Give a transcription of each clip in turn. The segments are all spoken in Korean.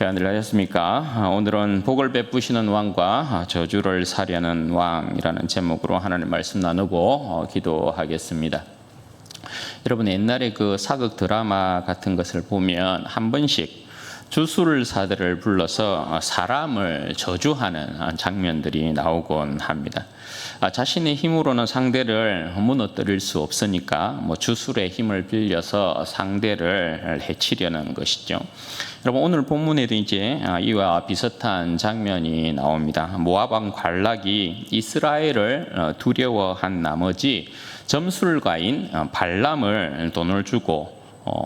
평안들 하셨습니까? 오늘은 복을 베푸시는 왕과 저주를 사려는 왕이라는 제목으로 하나님 말씀 나누고 기도하겠습니다. 여러분, 옛날에 그 사극 드라마 같은 것을 보면 한 번씩 주술사들을 불러서 사람을 저주하는 장면들이 나오곤 합니다. 자신의 힘으로는 상대를 무너뜨릴 수 없으니까 주술의 힘을 빌려서 상대를 해치려는 것이죠. 여러분, 오늘 본문에도 이제 이와 비슷한 장면이 나옵니다. 모압 왕 발락이 이스라엘을 두려워한 나머지 점술가인 발람을 돈을 주고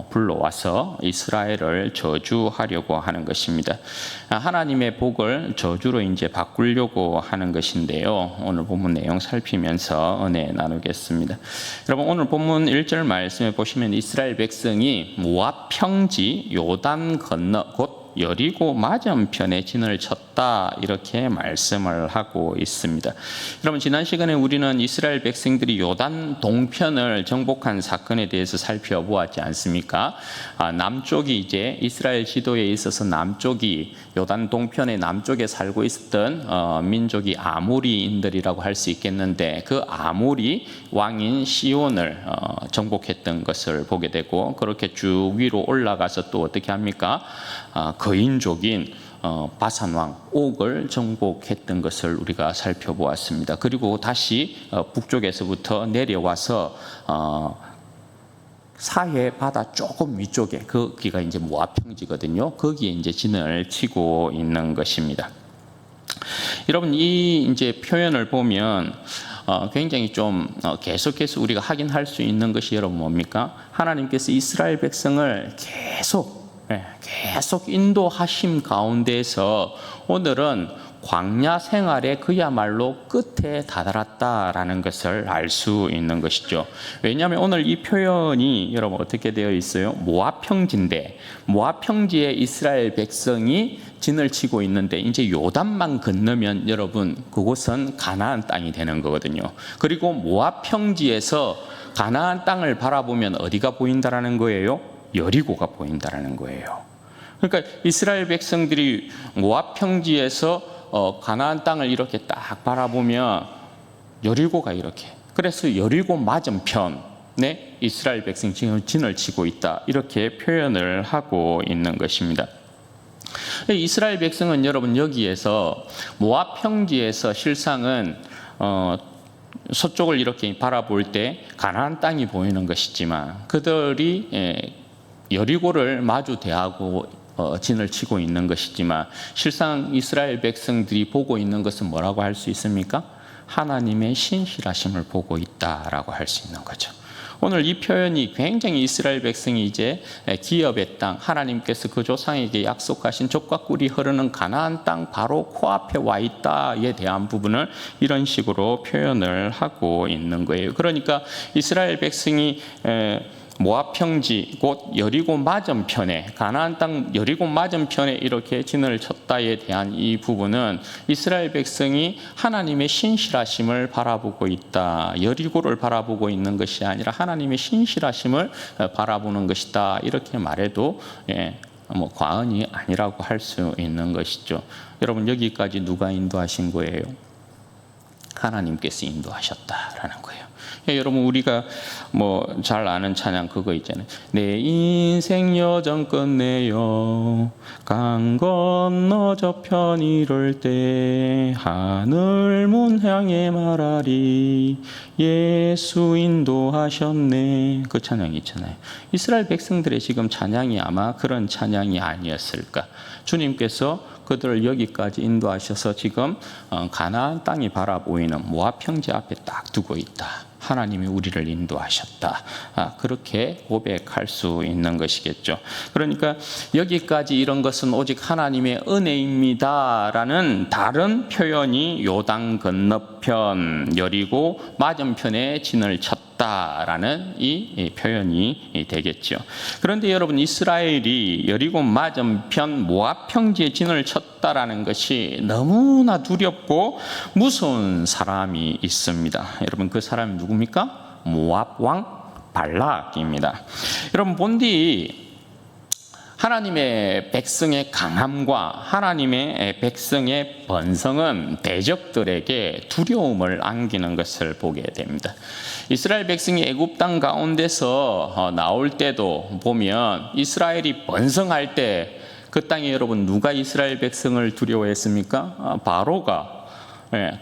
불러와서 이스라엘을 저주하려고 하는 것입니다. 하나님의 복을 저주로 이제 바꾸려고 하는 것인데요. 오늘 본문 내용 살피면서 은혜 나누겠습니다. 여러분, 오늘 본문 1절 말씀에 보시면 이스라엘 백성이 모압 평지 요단 건너 곧 여리고 맞은편에 진을 쳤다, 이렇게 말씀을 하고 있습니다. 여러분, 지난 시간에 우리는 이스라엘 백성들이 요단 동편을 정복한 사건에 대해서 살펴보았지 않습니까? 남쪽이 이제 이스라엘 지도에 있어서 남쪽이 요단 동편의 남쪽에 살고 있었던 민족이 아모리인들이라고 할 수 있겠는데, 그 아모리 왕인 시온을 정복했던 것을 보게 되고, 그렇게 쭉 위로 올라가서 또 어떻게 합니까? 거인족인 바산왕 옥을 정복했던 것을 우리가 살펴보았습니다. 그리고 다시 북쪽에서부터 내려와서 사해 바다 조금 위쪽에, 거기가 이제 모압 평지거든요. 거기에 이제 진을 치고 있는 것입니다. 여러분, 이 이제 표현을 보면 굉장히 좀 계속해서 우리가 확인할 수 있는 것이 여러분 뭡니까? 하나님께서 이스라엘 백성을 계속 인도하심 가운데서 오늘은 광야 생활의 그야말로 끝에 다다랐다라는 것을 알 수 있는 것이죠. 왜냐하면 오늘 이 표현이 여러분 어떻게 되어 있어요? 모압 평지인데, 모압 평지에 이스라엘 백성이 진을 치고 있는데, 이제 요단만 건너면 여러분 그곳은 가나안 땅이 되는 거거든요. 그리고 모압 평지에서 가나안 땅을 바라보면 어디가 보인다라는 거예요? 여리고가 보인다라는 거예요. 그러니까 이스라엘 백성들이 모압 평지에서 가나안 땅을 이렇게 딱 바라보면 여리고가 이렇게, 그래서 여리고 맞은편에 이스라엘 백성이 지금 진을 치고 있다, 이렇게 표현을 하고 있는 것입니다. 이스라엘 백성은 여러분 여기에서 모압 평지에서 실상은 서쪽을 이렇게 바라볼 때 가나안 땅이 보이는 것이지만, 그들이 여리고를 마주 대하고 진을 치고 있는 것이지만, 실상 이스라엘 백성들이 보고 있는 것은 뭐라고 할 수 있습니까? 하나님의 신실하심을 보고 있다라고 할 수 있는 거죠. 오늘 이 표현이 굉장히 이스라엘 백성이 이제 기업의 땅, 하나님께서 그 조상에게 약속하신 젖과 꿀이 흐르는 가나안 땅 바로 코앞에 와 있다에 대한 부분을 이런 식으로 표현을 하고 있는 거예요. 그러니까 이스라엘 백성이 모압 평지 곧 여리고 맞은편에, 가나안 땅 여리고 맞은편에 이렇게 진을 쳤다에 대한 이 부분은 이스라엘 백성이 하나님의 신실하심을 바라보고 있다, 여리고를 바라보고 있는 것이 아니라 하나님의 신실하심을 바라보는 것이다, 이렇게 말해도 과언이 아니라고 할 수 있는 것이죠. 여러분, 여기까지 누가 인도하신 거예요? 하나님께서 인도하셨다라는 거예요. 여러분, 우리가 잘 아는 찬양 그거 있잖아요. 내 인생 여정 끝내요 강 건너 저편 이를 때 하늘 문 향해 말하리 예수 인도하셨네, 그 찬양이 있잖아요. 이스라엘 백성들의 지금 찬양이 아마 그런 찬양이 아니었을까. 주님께서 그들을 여기까지 인도하셔서 지금 가나안 땅이 바라보이는 모압 평지 앞에 딱 두고 있다. 하나님이 우리를 인도하셨다. 그렇게 고백할 수 있는 것이겠죠. 그러니까 여기까지 이런 것은 오직 하나님의 은혜입니다라는 다른 표현이 요단 건너편 여리고 맞은편에 진을 쳤다라는 이 표현이 되겠죠. 그런데 여러분, 이스라엘이 여리고 맞은편 모압 평지에 진을 쳤다라는 것이 너무나 두렵고 무서운 사람이 있습니다. 여러분, 그 사람이 누굽니까? 모압 왕 발락입니다. 여러분, 본디 하나님의 백성의 강함과 하나님의 백성의 번성은 대적들에게 두려움을 안기는 것을 보게 됩니다. 이스라엘 백성이 애굽 땅 가운데서 나올 때도 보면 이스라엘이 번성할 때 그 땅에 여러분 누가 이스라엘 백성을 두려워했습니까? 바로가.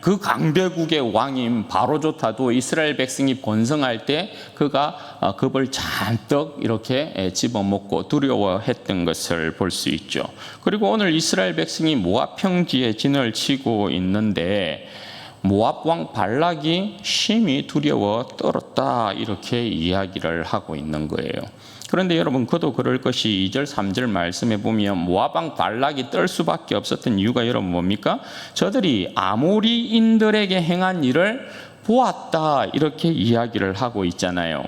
그 강대국의 왕인 바로조차도 이스라엘 백성이 번성할 때 그가 겁을 잔뜩 이렇게 집어먹고 두려워했던 것을 볼 수 있죠. 그리고 오늘 이스라엘 백성이 모압 평지에 진을 치고 있는데 모압 왕 발락이 심히 두려워 떨었다 이렇게 이야기를 하고 있는 거예요. 그런데 여러분 그도 그럴 것이 2절 3절 말씀에 보면 모압 왕 발락이 떨 수밖에 없었던 이유가 여러분 뭡니까? 저들이 아모리인들에게 행한 일을 보았다 이렇게 이야기를 하고 있잖아요.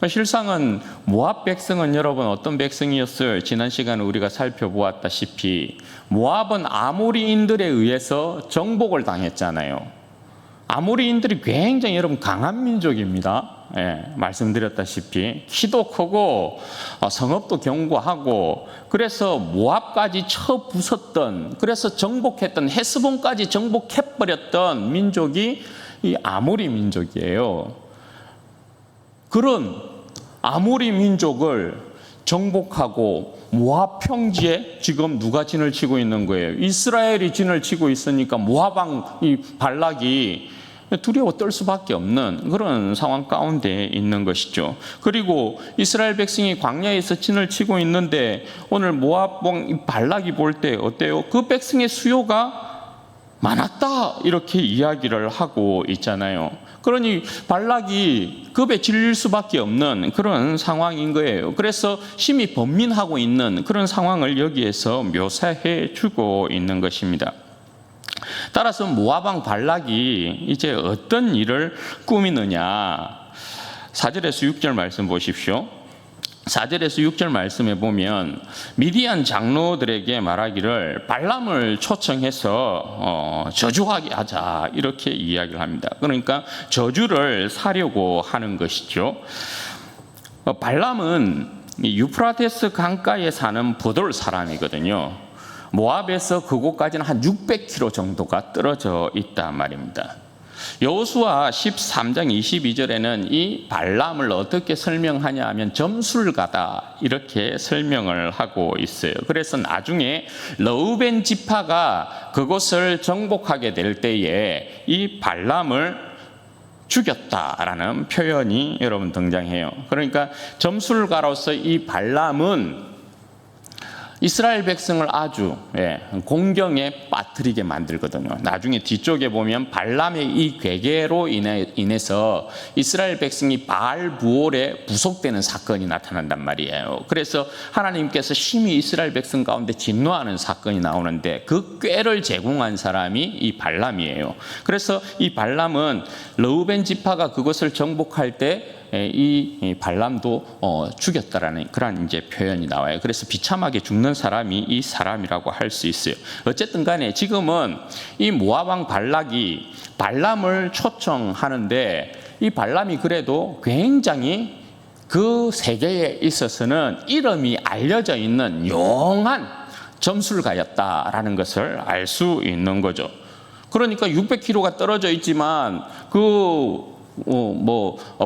실상은 모압 백성은 여러분 어떤 백성이었어요? 지난 시간에 우리가 살펴보았다시피 모압은 아모리인들에 의해서 정복을 당했잖아요. 아모리인들이 굉장히 여러분 강한 민족입니다. 말씀드렸다시피 키도 크고 성읍도 견고하고 그래서 모압까지 쳐부쉈던 그래서 정복했던 헤스본까지 정복해버렸던 민족이 이 아모리 민족이에요. 그런 아모리 민족을 정복하고 모압 평지에 지금 누가 진을 치고 있는 거예요? 이스라엘이 진을 치고 있으니까 모압 왕 이 발락이 두려워 떨 수밖에 없는 그런 상황 가운데 있는 것이죠. 그리고 이스라엘 백성이 광야에서 진을 치고 있는데 오늘 모압 왕 발락이 볼 때 어때요? 그 백성의 수요가 많았다 이렇게 이야기를 하고 있잖아요. 그러니 발락이 겁에 질릴 수밖에 없는 그런 상황인 거예요. 그래서 심히 번민하고 있는 그런 상황을 여기에서 묘사해 주고 있는 것입니다. 따라서 모압 왕 발락이 이제 어떤 일을 꾸미느냐 4절에서 6절 말씀 보십시오. 4절에서 6절 말씀에 보면 미디안 장로들에게 말하기를 발람을 초청해서 저주하게 하자 이렇게 이야기를 합니다. 그러니까 저주를 사려고 하는 것이죠. 발람은 유프라테스 강가에 사는 부돌 사람이거든요. 모압에서 그곳까지는 한 600km 정도가 떨어져 있단 말입니다. 여호수아 13장 22절에는 이 발람을 어떻게 설명하냐 하면 점술가다 이렇게 설명을 하고 있어요. 그래서 나중에 르우벤 지파가 그곳을 정복하게 될 때에 이 발람을 죽였다라는 표현이 여러분 등장해요. 그러니까 점술가로서 이 발람은 이스라엘 백성을 아주 공경에 빠뜨리게 만들거든요. 나중에 뒤쪽에 보면 발람의 이 괴계로 인해서 이스라엘 백성이 바알 부올에 부속되는 사건이 나타난단 말이에요. 그래서 하나님께서 심히 이스라엘 백성 가운데 진노하는 사건이 나오는데 그 꾀를 제공한 사람이 이 발람이에요. 그래서 이 발람은 르우벤 지파가 그것을 정복할 때 이 발람도 죽였다라는 그런 이제 표현이 나와요. 그래서 비참하게 죽는 사람이 이 사람이라고 할 수 있어요. 어쨌든 간에 지금은 이 모압 왕 발락이 발람을 초청하는데 이 발람이 그래도 굉장히 그 세계에 있어서는 이름이 알려져 있는 용한 점술가였다라는 것을 알 수 있는 거죠. 그러니까 600km가 떨어져 있지만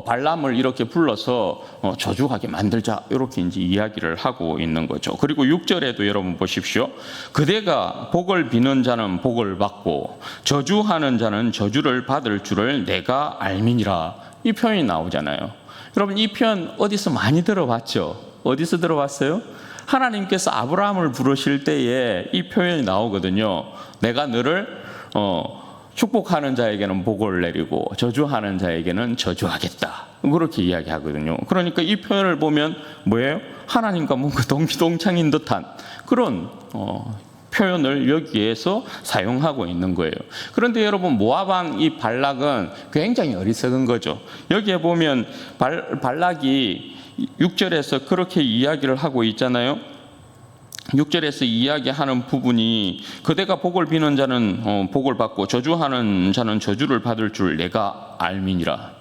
발람을 이렇게 불러서 저주하게 만들자 이렇게 이제 이야기를 하고 있는 거죠. 그리고 6절에도 여러분 보십시오. 그대가 복을 비는 자는 복을 받고 저주하는 자는 저주를 받을 줄을 내가 알미니라 이 표현이 나오잖아요. 여러분 이 표현 어디서 많이 들어봤죠? 어디서 들어봤어요? 하나님께서 아브라함을 부르실 때에 이 표현이 나오거든요. 내가 너를 축복하는 자에게는 복을 내리고 저주하는 자에게는 저주하겠다. 그렇게 이야기하거든요. 그러니까 이 표현을 보면 뭐예요? 하나님과 뭔가 동기동창인 듯한 그런 표현을 여기에서 사용하고 있는 거예요. 그런데 여러분 모압 왕 이 발락은 굉장히 어리석은 거죠. 여기에 보면 발락이 6절에서 그렇게 이야기를 하고 있잖아요. 6절에서 이야기하는 부분이 그대가 복을 비는 자는 복을 받고 저주하는 자는 저주를 받을 줄 내가 알미니라.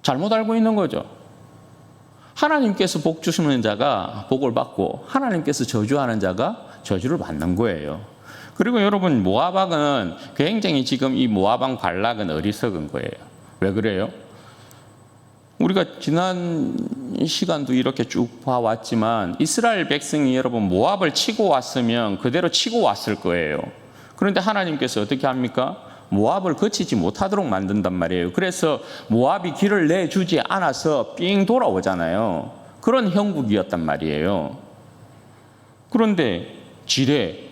잘못 알고 있는 거죠. 하나님께서 복 주시는 자가 복을 받고 하나님께서 저주하는 자가 저주를 받는 거예요. 그리고 여러분, 모압 왕은 굉장히 지금 이 모압 왕 발락은 어리석은 거예요. 왜 그래요? 우리가 지난 시간도 이렇게 쭉 봐왔지만 이스라엘 백성이 여러분 모압을 치고 왔으면 그대로 치고 왔을 거예요. 그런데 하나님께서 어떻게 합니까? 모압을 거치지 못하도록 만든단 말이에요. 그래서 모압이 길을 내주지 않아서 삥 돌아오잖아요. 그런 형국이었단 말이에요. 그런데 지레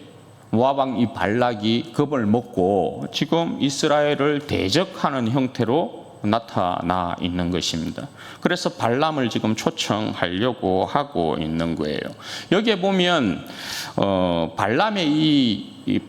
모압 왕 이 발락이 겁을 먹고 지금 이스라엘을 대적하는 형태로 나타나 있는 것입니다. 그래서 발람을 지금 초청하려고 하고 있는 거예요. 여기에 보면 발람의 이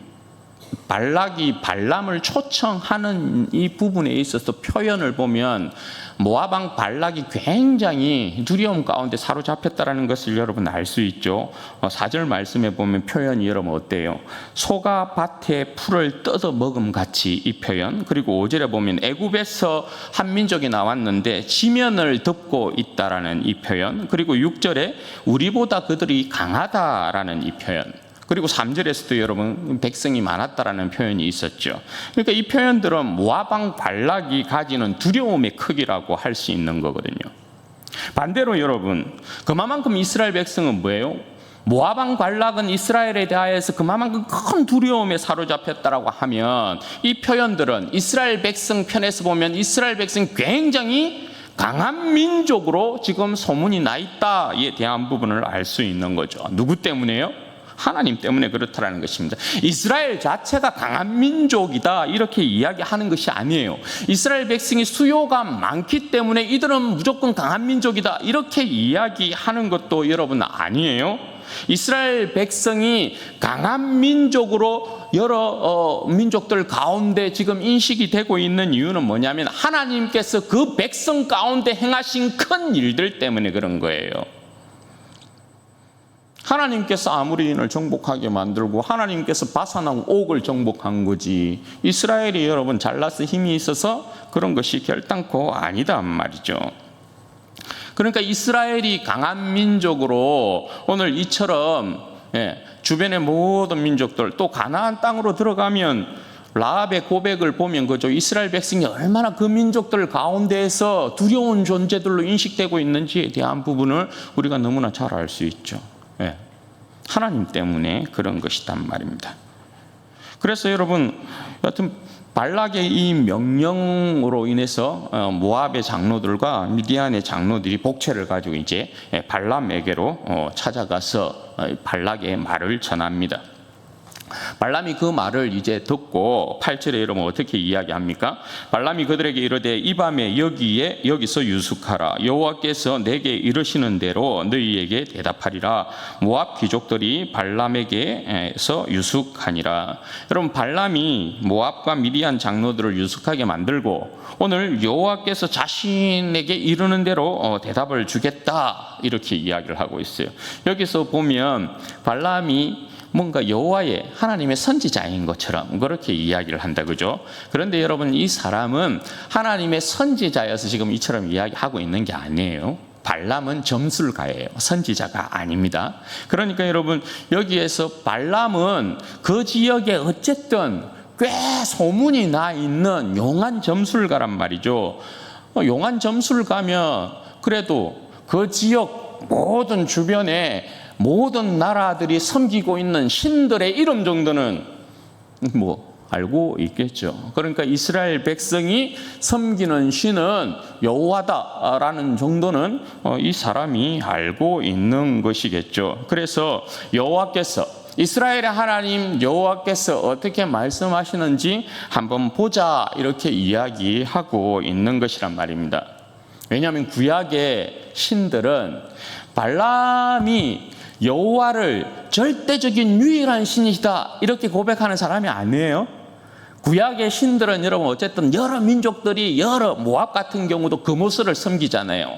발락이 발람을 초청하는 이 부분에 있어서 표현을 보면 모압 왕 발락이 굉장히 두려움 가운데 사로잡혔다는 것을 여러분 알 수 있죠. 4절 말씀에 보면 표현이 여러분 어때요? 소가 밭에 풀을 뜯어 먹음 같이 이 표현. 그리고 5절에 보면 애굽에서 한 민족이 나왔는데 지면을 덮고 있다라는 이 표현. 그리고 6절에 우리보다 그들이 강하다라는 이 표현. 그리고 3절에서도 여러분 백성이 많았다라는 표현이 있었죠. 그러니까 이 표현들은 모압 왕 발락이 가지는 두려움의 크기라고 할 수 있는 거거든요. 반대로 여러분, 그만큼 이스라엘 백성은 뭐예요? 모압 왕 발락은 이스라엘에 대하여서 그만큼 큰 두려움에 사로잡혔다라고 하면 이 표현들은 이스라엘 백성 편에서 보면 이스라엘 백성이 굉장히 강한 민족으로 지금 소문이 나 있다에 대한 부분을 알 수 있는 거죠. 누구 때문에요? 하나님 때문에 그렇다라는 것입니다. 이스라엘 자체가 강한 민족이다 이렇게 이야기하는 것이 아니에요. 이스라엘 백성이 수요가 많기 때문에 이들은 무조건 강한 민족이다 이렇게 이야기하는 것도 여러분 아니에요. 이스라엘 백성이 강한 민족으로 여러 민족들 가운데 지금 인식이 되고 있는 이유는 뭐냐면 하나님께서 그 백성 가운데 행하신 큰 일들 때문에 그런 거예요. 하나님께서 아모리인을 정복하게 만들고 하나님께서 바산왕 옥을 정복한 거지, 이스라엘이 여러분 잘나서 힘이 있어서 그런 것이 결단코 아니다 말이죠. 그러니까 이스라엘이 강한 민족으로 오늘 이처럼 주변의 모든 민족들 또 가나안 땅으로 들어가면 라합의 고백을 보면 그죠, 이스라엘 백성이 얼마나 그 민족들 가운데에서 두려운 존재들로 인식되고 있는지에 대한 부분을 우리가 너무나 잘 알 수 있죠. 하나님 때문에 그런 것이단 말입니다. 그래서 여러분, 여하튼 발락의 이 명령으로 인해서 모압의 장로들과 미디안의 장로들이 복채를 가지고 이제 발람에게로 찾아가서 발락의 말을 전합니다. 발람이 그 말을 이제 듣고 8절에 여러분 어떻게 이야기합니까? 발람이 그들에게 이르되 이 밤에 여기서 유숙하라. 여호와께서 내게 이르시는 대로 너희에게 대답하리라. 모압 귀족들이 발람에게서 유숙하니라. 여러분, 발람이 모압과 미디안 장로들을 유숙하게 만들고 오늘 여호와께서 자신에게 이르는 대로 대답을 주겠다 이렇게 이야기를 하고 있어요. 여기서 보면 발람이 뭔가 여호와의 하나님의 선지자인 것처럼 그렇게 이야기를 한다, 그죠? 그런데 여러분, 이 사람은 하나님의 선지자여서 지금 이처럼 이야기하고 있는 게 아니에요. 발람은 점술가예요. 선지자가 아닙니다. 그러니까 여러분, 여기에서 발람은 그 지역에 어쨌든 꽤 소문이 나 있는 용한 점술가란 말이죠. 용한 점술가면 그래도 그 지역 모든 주변에 모든 나라들이 섬기고 있는 신들의 이름 정도는 알고 있겠죠. 그러니까 이스라엘 백성이 섬기는 신은 여호와다라는 정도는 이 사람이 알고 있는 것이겠죠. 그래서 여호와께서, 이스라엘의 하나님 여호와께서 어떻게 말씀하시는지 한번 보자 이렇게 이야기하고 있는 것이란 말입니다. 왜냐하면 구약의 신들은 발람이 여호와를 절대적인 유일한 신이시다 이렇게 고백하는 사람이 아니에요. 구약의 신들은 여러분 어쨌든 여러 민족들이 모압 같은 경우도 금오스를 섬기잖아요.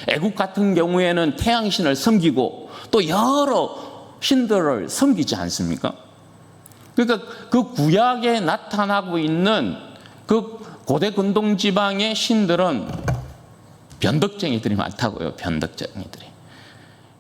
애굽 같은 경우에는 태양신을 섬기고 또 여러 신들을 섬기지 않습니까? 그러니까 그 구약에 나타나고 있는 그 고대 근동 지방의 신들은 변덕쟁이들이 많다고요. 변덕쟁이들이.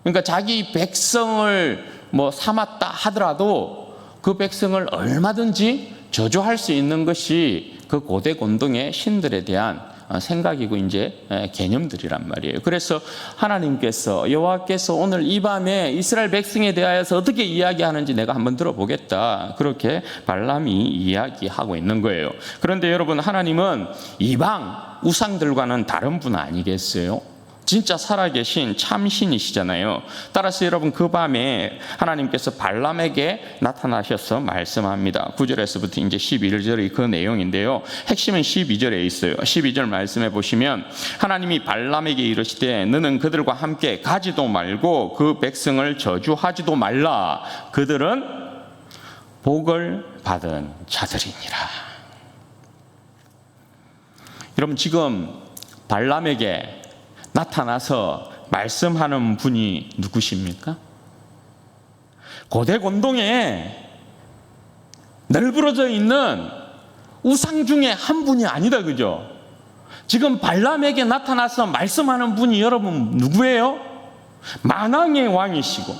그러니까 자기 백성을 삼았다 하더라도 그 백성을 얼마든지 저주할 수 있는 것이 그 고대 권동의 신들에 대한 생각이고 이제 개념들이란 말이에요. 그래서 하나님께서, 여호와께서 오늘 이 밤에 이스라엘 백성에 대하여서 어떻게 이야기하는지 내가 한번 들어보겠다, 그렇게 발람이 이야기하고 있는 거예요. 그런데 여러분, 하나님은 이방 우상들과는 다른 분 아니겠어요? 진짜 살아계신 참신이시잖아요. 따라서 여러분, 그 밤에 하나님께서 발람에게 나타나셔서 말씀합니다. 9절에서부터 이제 11절의 그 내용인데요. 핵심은 12절에 있어요. 12절 말씀해 보시면 하나님이 발람에게 이르시되 너는 그들과 함께 가지도 말고 그 백성을 저주하지도 말라. 그들은 복을 받은 자들이니라. 여러분, 지금 발람에게 나타나서 말씀하는 분이 누구십니까? 고대 권동에 널브러져 있는 우상 중에 한 분이 아니다, 그죠? 지금 발람에게 나타나서 말씀하는 분이 여러분 누구예요? 만왕의 왕이시고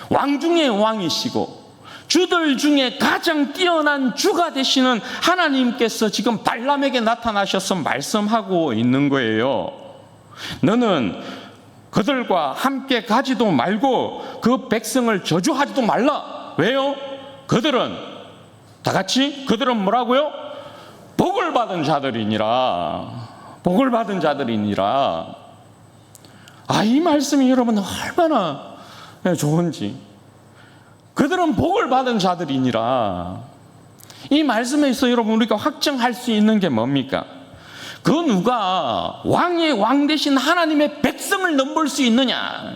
왕 중의 왕이시고 주들 중에 가장 뛰어난 주가 되시는 하나님께서 지금 발람에게 나타나셔서 말씀하고 있는 거예요. 너는 그들과 함께 가지도 말고 그 백성을 저주하지도 말라. 왜요? 그들은 다 같이, 그들은 뭐라고요? 복을 받은 자들이니라. 복을 받은 자들이니라. 이 말씀이 여러분 얼마나 좋은지. 그들은 복을 받은 자들이니라. 이 말씀에서 여러분 우리가 확정할 수 있는 게 뭡니까? 그 누가 왕의 왕 되신 하나님의 백성을 넘볼 수 있느냐?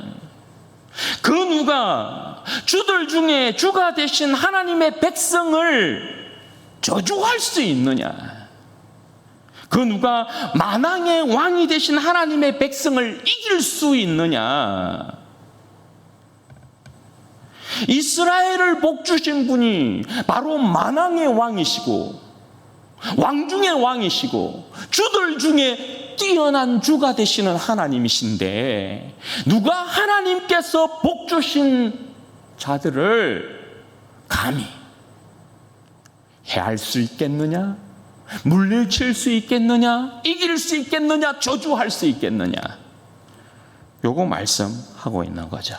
그 누가 주들 중에 주가 되신 하나님의 백성을 저주할 수 있느냐? 그 누가 만왕의 왕이 되신 하나님의 백성을 이길 수 있느냐? 이스라엘을 복주신 분이 바로 만왕의 왕이시고 왕 중의 왕이시고 주들 중에 뛰어난 주가 되시는 하나님이신데, 누가 하나님께서 복주신 자들을 감히 해할 수 있겠느냐? 물리칠 수 있겠느냐? 이길 수 있겠느냐? 저주할 수 있겠느냐? 요거 말씀하고 있는 거죠.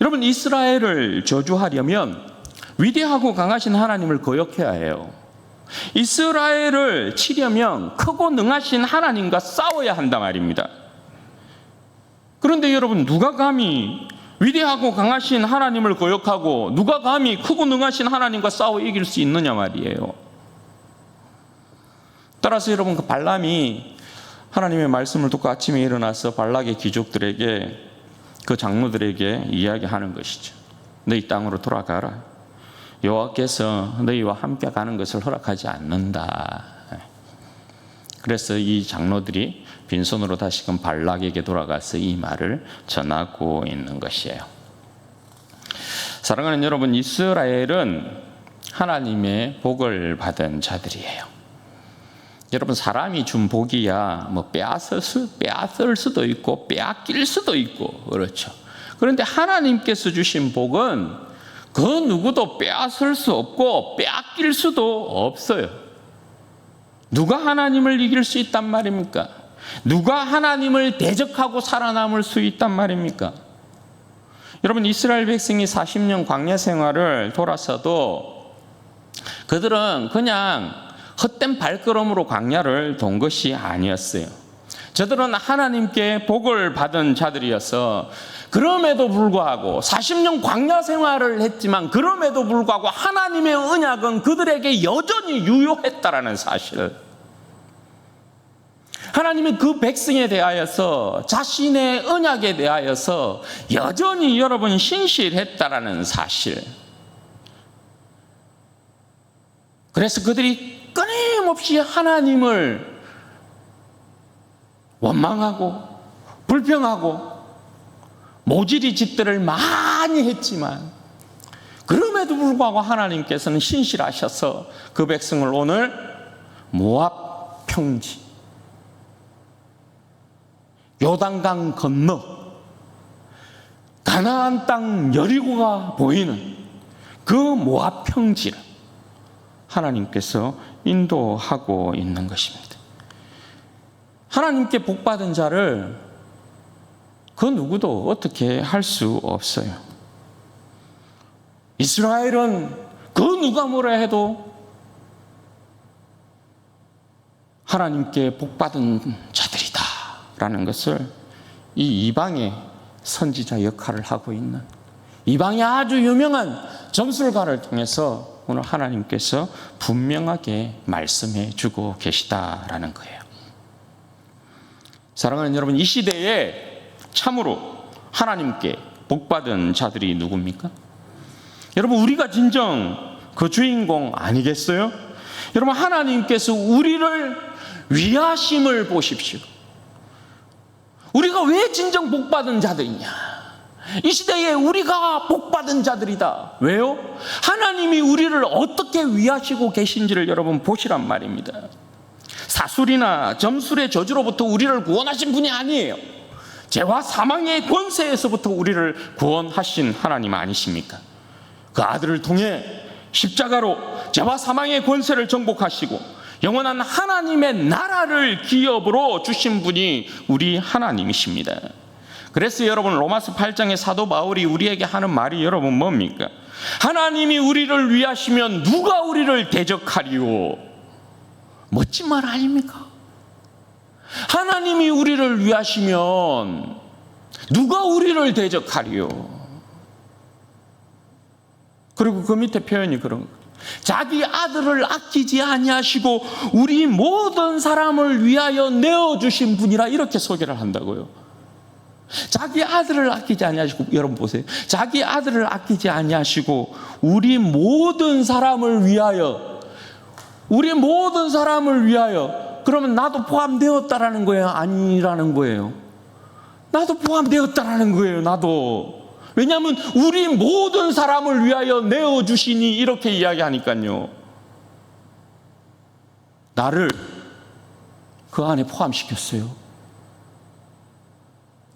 여러분, 이스라엘을 저주하려면 위대하고 강하신 하나님을 거역해야 해요. 이스라엘을 치려면 크고 능하신 하나님과 싸워야 한단 말입니다. 그런데 여러분, 누가 감히 위대하고 강하신 하나님을 거역하고 누가 감히 크고 능하신 하나님과 싸워 이길 수 있느냐 말이에요. 따라서 여러분, 그 발람이 하나님의 말씀을 듣고 아침에 일어나서 발락의 귀족들에게, 그 장로들에게 이야기하는 것이죠. 너희 땅으로 돌아가라. 여호와께서 너희와 함께 가는 것을 허락하지 않는다. 그래서 이 장로들이 빈손으로 다시금 발락에게 돌아가서 이 말을 전하고 있는 것이에요. 사랑하는 여러분, 이스라엘은 하나님의 복을 받은 자들이에요. 여러분, 사람이 준 복이야 빼앗을 수도 있고 빼앗길 수도 있고 그렇죠. 그런데 하나님께서 주신 복은 그 누구도 빼앗을 수 없고 빼앗길 수도 없어요. 누가 하나님을 이길 수 있단 말입니까? 누가 하나님을 대적하고 살아남을 수 있단 말입니까? 여러분, 이스라엘 백성이 40년 광야 생활을 돌아서도 그들은 그냥 헛된 발걸음으로 광야를 돈 것이 아니었어요. 저들은 하나님께 복을 받은 자들이어서 그럼에도 불구하고 40년 광야 생활을 했지만 그럼에도 불구하고 하나님의 언약은 그들에게 여전히 유효했다라는 사실. 하나님은 그 백성에 대하여서, 자신의 언약에 대하여서 여전히 여러분 신실했다라는 사실. 그래서 그들이 끊임없이 하나님을 원망하고 불평하고 모질이 짓들을 많이 했지만 그럼에도 불구하고 하나님께서는 신실하셔서 그 백성을 오늘 모압 평지, 요단강 건너 가나안 땅 여리고가 보이는 그 모압 평지를 하나님께서 인도하고 있는 것입니다. 하나님께 복받은 자를 그 누구도 어떻게 할 수 없어요. 이스라엘은 그 누가 뭐라 해도 하나님께 복받은 자들이다 라는 것을 이 이방의 선지자 역할을 하고 있는 이방의 아주 유명한 점술가를 통해서 오늘 하나님께서 분명하게 말씀해 주고 계시다라는 거예요. 사랑하는 여러분, 이 시대에 참으로 하나님께 복받은 자들이 누굽니까? 여러분, 우리가 진정 그 주인공 아니겠어요? 여러분, 하나님께서 우리를 위하심을 보십시오. 우리가 왜 진정 복받은 자들이냐? 이 시대에 우리가 복받은 자들이다. 왜요? 하나님이 우리를 어떻게 위하시고 계신지를 여러분 보시란 말입니다. 사술이나 점술의 저주로부터 우리를 구원하신 분이 아니에요. 죄와 사망의 권세에서부터 우리를 구원하신 하나님 아니십니까? 그 아들을 통해 십자가로 죄와 사망의 권세를 정복하시고 영원한 하나님의 나라를 기업으로 주신 분이 우리 하나님이십니다. 그래서 여러분, 로마서 8장의 사도 바울이 우리에게 하는 말이 여러분 뭡니까? 하나님이 우리를 위하시면 누가 우리를 대적하리요? 멋진 말 아닙니까? 하나님이 우리를 위하시면 누가 우리를 대적하리요? 그리고 그 밑에 표현이 그런 거예요. 자기 아들을 아끼지 아니하시고 우리 모든 사람을 위하여 내어주신 분이라 이렇게 소개를 한다고요. 자기 아들을 아끼지 아니하시고, 여러분 보세요. 자기 아들을 아끼지 아니하시고 우리 모든 사람을 위하여, 우리 모든 사람을 위하여. 그러면 나도 포함되었다라는 거예요? 아니라는 거예요? 나도 포함되었다라는 거예요. 나도. 왜냐하면 우리 모든 사람을 위하여 내어주시니 이렇게 이야기하니까요. 나를 그 안에 포함시켰어요.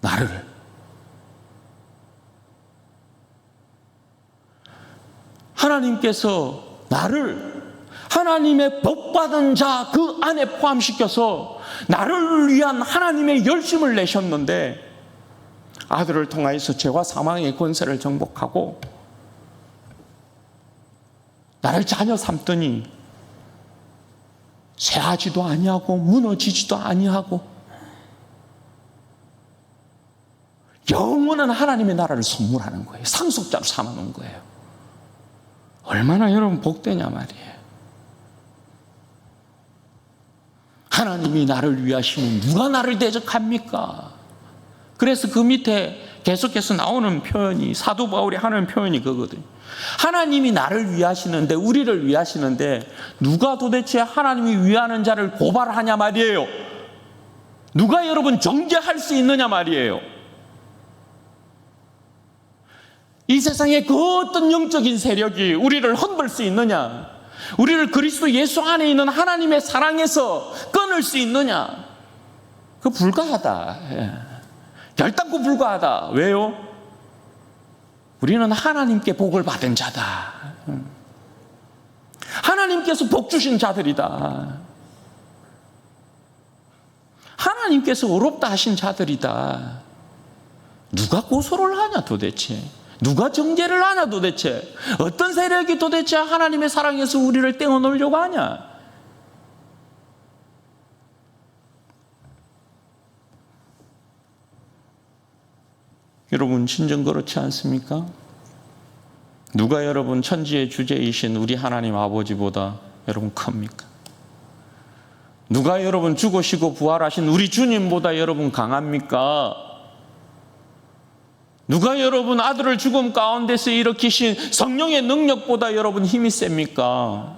나를. 하나님께서 나를 하나님의 복받은 자 그 안에 포함시켜서 나를 위한 하나님의 열심을 내셨는데, 아들을 통하여서 죄와 사망의 권세를 정복하고 나를 자녀 삼더니 쇠하지도 아니하고 무너지지도 아니하고 영원한 하나님의 나라를 선물하는 거예요. 상속자로 삼아놓은 거예요. 얼마나 여러분 복되냐 말이에요. 하나님이 나를 위하시면 누가 나를 대적합니까? 그래서 그 밑에 계속해서 나오는 표현이, 사도 바울이 하는 표현이 그거거든요. 하나님이 나를 위하시는데, 우리를 위하시는데 누가 도대체 하나님이 위하는 자를 고발하냐 말이에요. 누가 여러분 정죄할 수 있느냐 말이에요. 이 세상에 그 어떤 영적인 세력이 우리를 흔들 수 있느냐? 우리를 그리스도 예수 안에 있는 하나님의 사랑에서 끊을 수 있느냐? 그거 불가하다. 결단코 불가하다. 왜요? 우리는 하나님께 복을 받은 자다. 하나님께서 복 주신 자들이다. 하나님께서 어렵다 하신 자들이다. 누가 고소를 하냐 도대체? 누가 정죄를 하냐 도대체? 어떤 세력이 도대체 하나님의 사랑에서 우리를 떼어놓으려고 하냐? 여러분, 진정 그렇지 않습니까? 누가 여러분 천지의 주제이신 우리 하나님 아버지보다 여러분 큽니까? 누가 여러분 죽으시고 부활하신 우리 주님보다 여러분 강합니까? 누가 여러분 아들을 죽음 가운데서 일으키신 성령의 능력보다 여러분 힘이 셉니까?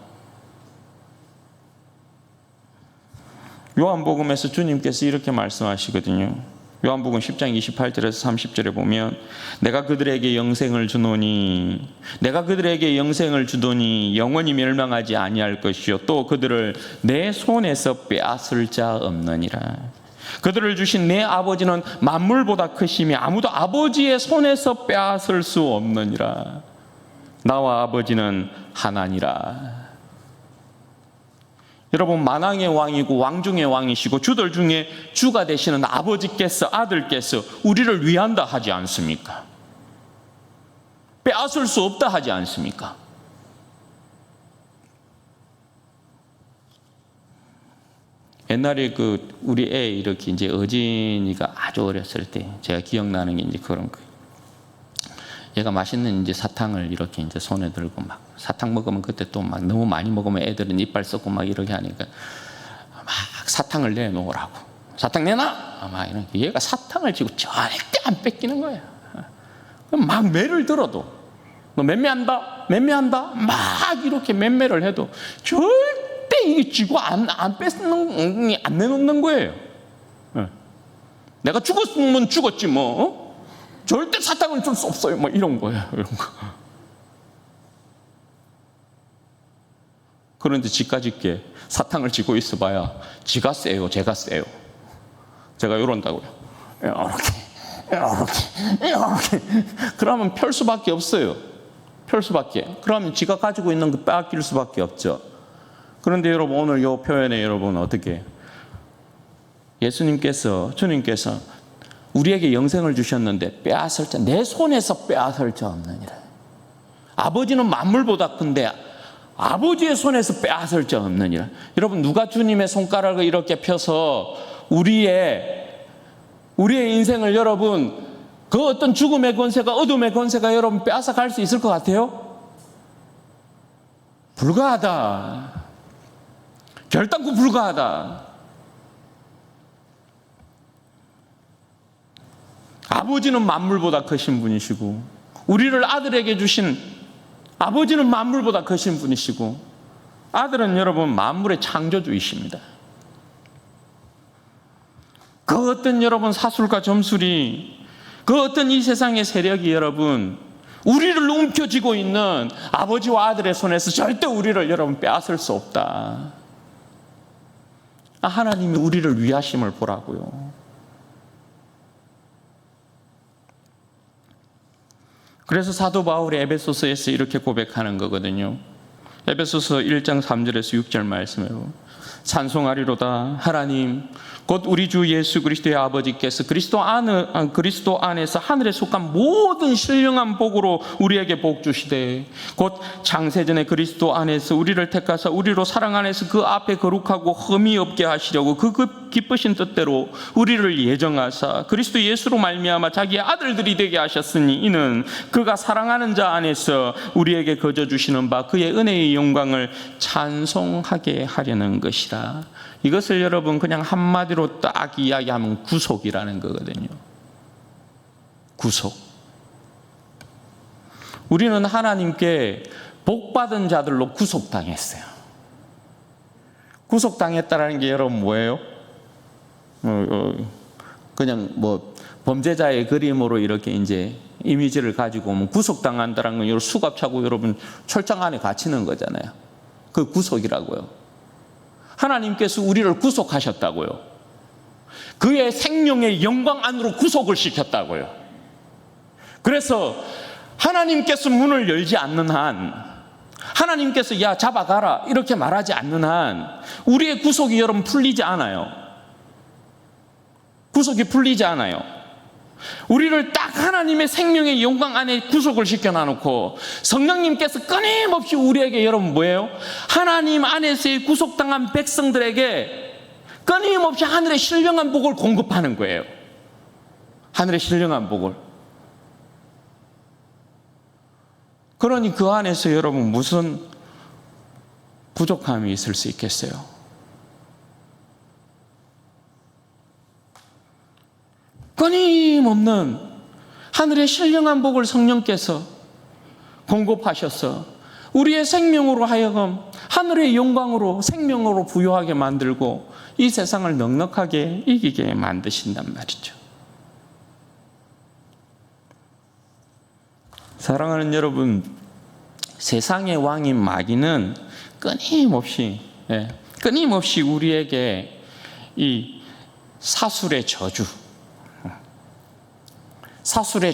요한복음에서 주님께서 이렇게 말씀하시거든요. 요한복음 10장 28절에서 30절에 보면 내가 그들에게 영생을 주노니 영원히 멸망하지 아니할 것이요 또 그들을 내 손에서 빼앗을 자 없느니라. 그들을 주신 내 아버지는 만물보다 크시며 아무도 아버지의 손에서 빼앗을 수 없느니라. 나와 아버지는 하나니라. 여러분, 만왕의 왕이고 왕 중의 왕이시고 주들 중에 주가 되시는 아버지께서, 아들께서 우리를 위한다 하지 않습니까? 빼앗을 수 없다 하지 않습니까? 옛날에 우리 애 이렇게 이제 어진이가 아주 어렸을 때 제가 기억나는 게 이제 그런 거예요. 얘가 맛있는 이제 사탕을 이렇게 이제 손에 들고 막 사탕 먹으면 그때 또 막 너무 많이 먹으면 애들은 이빨 썩고 막 이렇게 하니까 막 사탕을 내놓으라고. 사탕 내놔! 막 이렇게. 얘가 사탕을 쥐고 절대 안 뺏기는 거야. 막 매를 들어도 너 맴매한다? 맴매한다? 막 이렇게 맴매를 해도 절대 이게 쥐고 안 내놓는 거예요. 내가 죽었으면 죽었지 뭐. 절대 사탕은 줄 수 없어요. 뭐 이런 거예요. 이런 거. 그런데 지까짓게 사탕을 쥐고 있어봐야 지가 세요, 제가 세요. 제가 이런다고요. 이렇게. 그러면 펼 수밖에 없어요. 펼 수밖에. 그러면 지가 가지고 있는 거 빼앗길 수밖에 없죠. 그런데 여러분 오늘 이 표현에 여러분 어떻게? 주님께서 우리에게 영생을 주셨는데 빼앗을 자, 내 손에서 빼앗을 자 없느니라. 아버지는 만물보다 큰데 아버지의 손에서 빼앗을 자 없느니라. 여러분 누가 주님의 손가락을 이렇게 펴서 우리의 인생을 여러분 그 어떤 죽음의 권세가 어둠의 권세가 여러분 빼앗아 갈 수 있을 것 같아요? 불가하다. 결단코 불가하다. 아버지는 만물보다 크신 분이시고 우리를 아들에게 주신 아버지는 만물보다 크신 분이시고 아들은 여러분 만물의 창조주이십니다. 그 어떤 여러분 사술과 점술이 그 어떤 이 세상의 세력이 여러분 우리를 움켜쥐고 있는 아버지와 아들의 손에서 절대 우리를 여러분 빼앗을 수 없다. 하나님이 우리를 위하심을 보라고요. 그래서 사도 바울이 에베소서에서 이렇게 고백하는 거거든요. 에베소서 1장 3절에서 6절 말씀해요. 찬송하리로다 하나님 곧 우리 주 예수 그리스도의 아버지께서 그리스도 안에서 하늘에 속한 모든 신령한 복으로 우리에게 복 주시되 곧 창세전에 그리스도 안에서 우리를 택하사 우리로 사랑 안에서 그 앞에 거룩하고 흠이 없게 하시려고 그 기쁘신 뜻대로 우리를 예정하사 그리스도 예수로 말미암아 자기의 아들들이 되게 하셨으니 이는 그가 사랑하는 자 안에서 우리에게 거저 주시는 바 그의 은혜의 영광을 찬송하게 하려는 것이라. 이것을 여러분 그냥 한마디로 딱 이야기하면 구속이라는 거거든요. 구속. 우리는 하나님께 복받은 자들로 구속당했어요. 구속당했다라는 게 여러분 뭐예요? 그냥 뭐 범죄자의 그림으로 이렇게 이제 이미지를 가지고 오면 구속당한다는 건 수갑차고 여러분 철장 안에 갇히는 거잖아요. 그 구속이라고요. 하나님께서 우리를 구속하셨다고요. 그의 생명의 영광 안으로 구속을 시켰다고요. 그래서 하나님께서 문을 열지 않는 한, 하나님께서 야 잡아가라 이렇게 말하지 않는 한 우리의 구속이 여러분 풀리지 않아요. 구속이 풀리지 않아요. 우리를 딱 하나님의 생명의 영광 안에 구속을 시켜놔놓고 성령님께서 끊임없이 우리에게 여러분 뭐예요? 하나님 안에서의 구속당한 백성들에게 끊임없이 하늘의 신령한 복을 공급하는 거예요. 하늘의 신령한 복을. 그러니 그 안에서 여러분 무슨 부족함이 있을 수 있겠어요? 끊임없는 하늘의 신령한 복을 성령께서 공급하셔서 우리의 생명으로 하여금 하늘의 영광으로 생명으로 부유하게 만들고 이 세상을 넉넉하게 이기게 만드신단 말이죠. 사랑하는 여러분, 세상의 왕인 마귀는 끊임없이 우리에게 이 사술의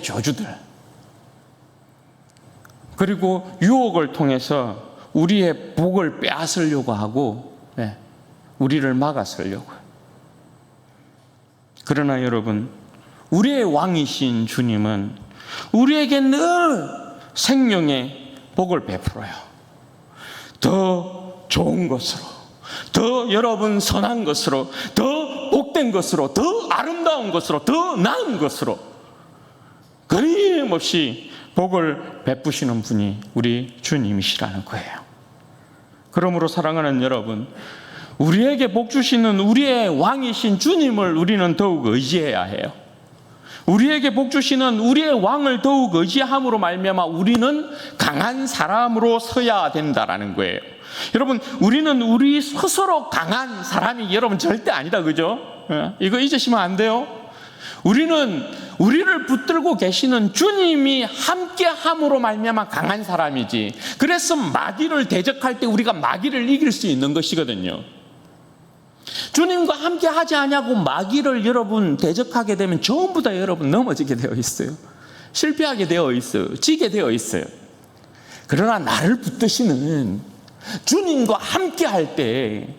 저주들, 그리고 유혹을 통해서 우리의 복을 빼앗으려고 하고, 우리를 막아서려고요. 그러나 여러분, 우리의 왕이신 주님은 우리에게 늘 생명의 복을 베풀어요. 더 좋은 것으로, 더 여러분 선한 것으로, 더 복된 것으로, 더 아름다운 것으로, 더 나은 것으로 끊임없이 복을 베푸시는 분이 우리 주님이시라는 거예요. 그러므로 사랑하는 여러분, 우리에게 복 주시는 우리의 왕이신 주님을 우리는 더욱 의지해야 해요. 우리에게 복 주시는 우리의 왕을 더욱 의지함으로 말미암아 우리는 강한 사람으로 서야 된다라는 거예요. 여러분, 우리는 우리 스스로 강한 사람이 여러분 절대 아니다, 그죠? 이거 잊으시면 안 돼요. 우리는 우리를 붙들고 계시는 주님이 함께함으로 말미암아 강한 사람이지. 그래서 마귀를 대적할 때 우리가 마귀를 이길 수 있는 것이거든요. 주님과 함께 하지 않냐고 마귀를 여러분 대적하게 되면 전부 다 여러분 넘어지게 되어 있어요. 실패하게 되어 있어요. 지게 되어 있어요. 그러나 나를 붙드시는 주님과 함께 할 때,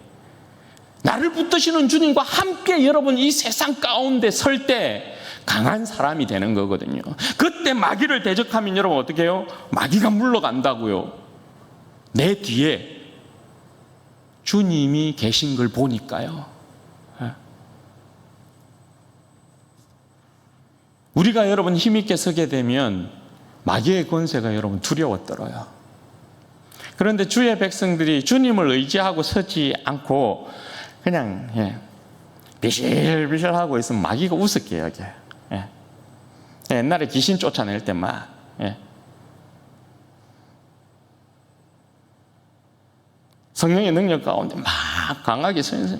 나를 붙드시는 주님과 함께 여러분 이 세상 가운데 설 때 강한 사람이 되는 거거든요. 그때 마귀를 대적하면 여러분 어떻게 해요? 마귀가 물러간다고요. 내 뒤에 주님이 계신 걸 보니까요. 우리가 여러분 힘있게 서게 되면 마귀의 권세가 여러분 두려워 떨어요. 그런데 주의 백성들이 주님을 의지하고 서지 않고 그냥 비실비실하고 있으면 마귀가 우습게 여겨요. 옛날에 귀신 쫓아낼 때 막 성령의 능력 가운데 막 강하게 서면서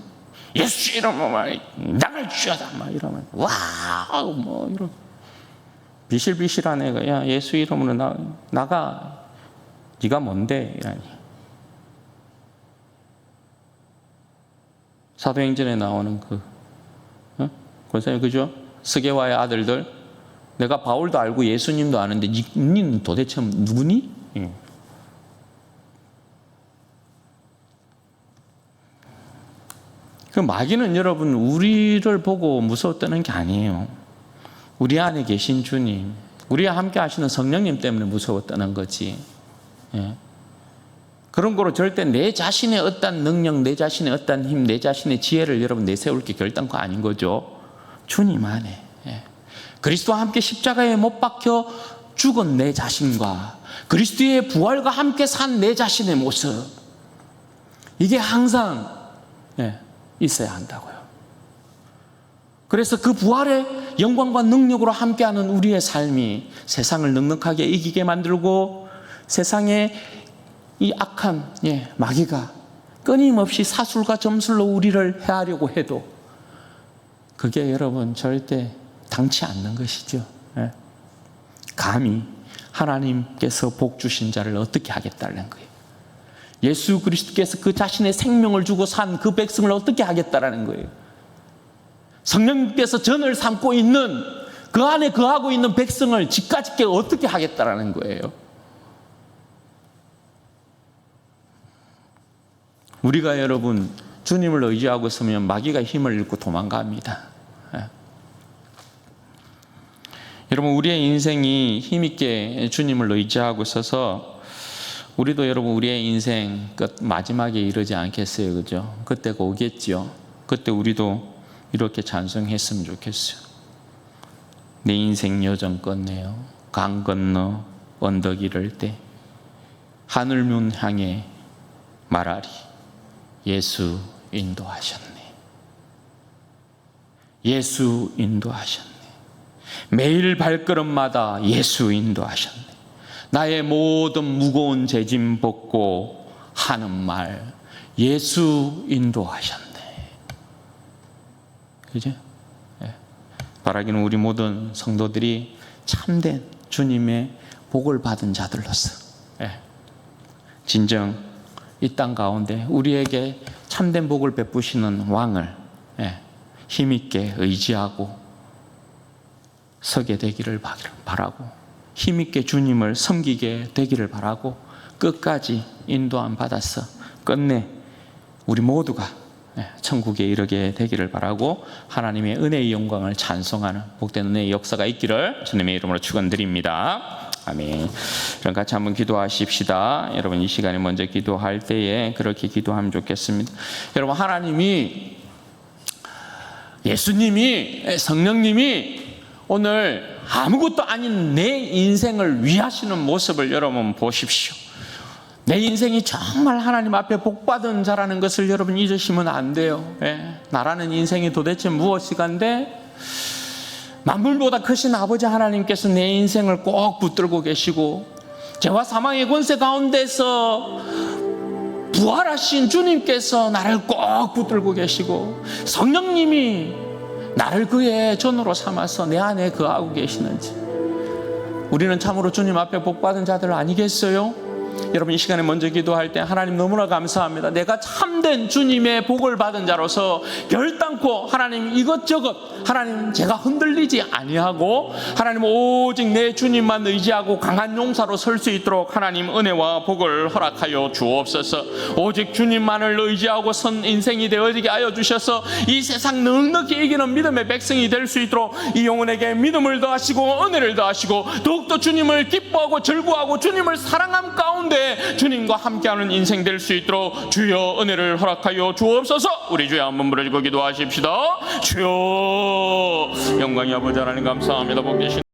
예수 이름으로 막 나갈 주여다 막 이러면 와우 뭐 이런 비실비실한 애가 야 예수 이름으로 나가 네가 뭔데 이라니. 사도행전에 나오는 권사님 그죠? 스게와의 아들들, 내가 바울도 알고 예수님도 아는데 니는 도대체 누구니? 그 마귀는 여러분 우리를 보고 무서웠다는 게 아니에요. 우리 안에 계신 주님, 우리와 함께 하시는 성령님 때문에 무서웠다는 거지. 그런 거로 절대 내 자신의 어떤 능력, 내 자신의 어떤 힘, 내 자신의 지혜를 여러분 내세울 게 결단코 아닌 거죠. 주님 안에 그리스도와 함께 십자가에 못 박혀 죽은 내 자신과 그리스도의 부활과 함께 산 내 자신의 모습, 이게 항상 있어야 한다고요. 그래서 그 부활의 영광과 능력으로 함께하는 우리의 삶이 세상을 넉넉하게 이기게 만들고 세상의 이 악한 마귀가 끊임없이 사술과 점술로 우리를 해하려고 해도 그게 여러분 절대 당치 않는 것이죠. 감히 하나님께서 복 주신 자를 어떻게 하겠다는 거예요. 예수 그리스도께서 그 자신의 생명을 주고 산 그 백성을 어떻게 하겠다라는 거예요. 성령님께서 전을 삼고 있는 그 안에 거하고 있는 백성을 집까짓게 어떻게 하겠다라는 거예요. 우리가 여러분 주님을 의지하고 서면 마귀가 힘을 잃고 도망갑니다. 여러분 우리의 인생이 힘있게 주님을 의지하고 서서 우리도 여러분 우리의 인생 끝 마지막에 이르지 않겠어요, 그죠? 그때가 오겠죠. 그때 우리도 이렇게 찬송했으면 좋겠어요. 내 인생 여정 끝내요. 강 건너 언덕 이를 때 하늘문 향해 말하리 예수 인도하셨네. 예수 인도하셨네. 매일 발걸음마다 예수 인도하셨네. 나의 모든 무거운 죄짐 벗고 하는 말 예수 인도하셨네. 그죠? 바라기는 우리 모든 성도들이 참된 주님의 복을 받은 자들로서 진정 이 땅 가운데 우리에게 참된 복을 베푸시는 왕을 힘있게 의지하고 서게 되기를 바라고, 힘있게 주님을 섬기게 되기를 바라고, 끝까지 인도함 받아서 끝내 우리 모두가 천국에 이르게 되기를 바라고, 하나님의 은혜의 영광을 찬송하는 복된 은혜의 역사가 있기를 주님의 이름으로 축원드립니다. 아멘. 그럼 같이 한번 기도하십시다. 여러분 이 시간에 먼저 기도할 때에 그렇게 기도하면 좋겠습니다. 여러분, 하나님이, 예수님이, 성령님이 오늘 아무것도 아닌 내 인생을 위하시는 모습을 여러분 보십시오. 내 인생이 정말 하나님 앞에 복받은 자라는 것을 여러분 잊으시면 안 돼요. 나라는 인생이 도대체 무엇이간데 만물보다 크신 아버지 하나님께서 내 인생을 꼭 붙들고 계시고, 죄와 사망의 권세 가운데서 부활하신 주님께서 나를 꼭 붙들고 계시고, 성령님이 나를 그의 전으로 삼아서 내 안에 거하고 계시는지, 우리는 참으로 주님 앞에 복받은 자들 아니겠어요? 여러분 이 시간에 먼저 기도할 때 하나님 너무나 감사합니다. 내가 참된 주님의 복을 받은 자로서 결단코 하나님 이것저것 하나님 제가 흔들리지 아니하고 하나님 오직 내 주님만 의지하고 강한 용사로 설 수 있도록 하나님 은혜와 복을 허락하여 주옵소서. 오직 주님만을 의지하고 선 인생이 되어지게 하여 주셔서 이 세상 넉넉히 이기는 믿음의 백성이 될 수 있도록 이 영혼에게 믿음을 더하시고 은혜를 더하시고 더욱더 주님을 기뻐하고 즐거워하고 주님을 사랑함 가운데 주님과 함께하는 인생 될 수 있도록 주여 은혜를 허락하여 주옵소서. 우리 주여 한번 부르짖고 기도하십시다. 주여, 영광이 아버지 하나님 감사합니다. 복 되신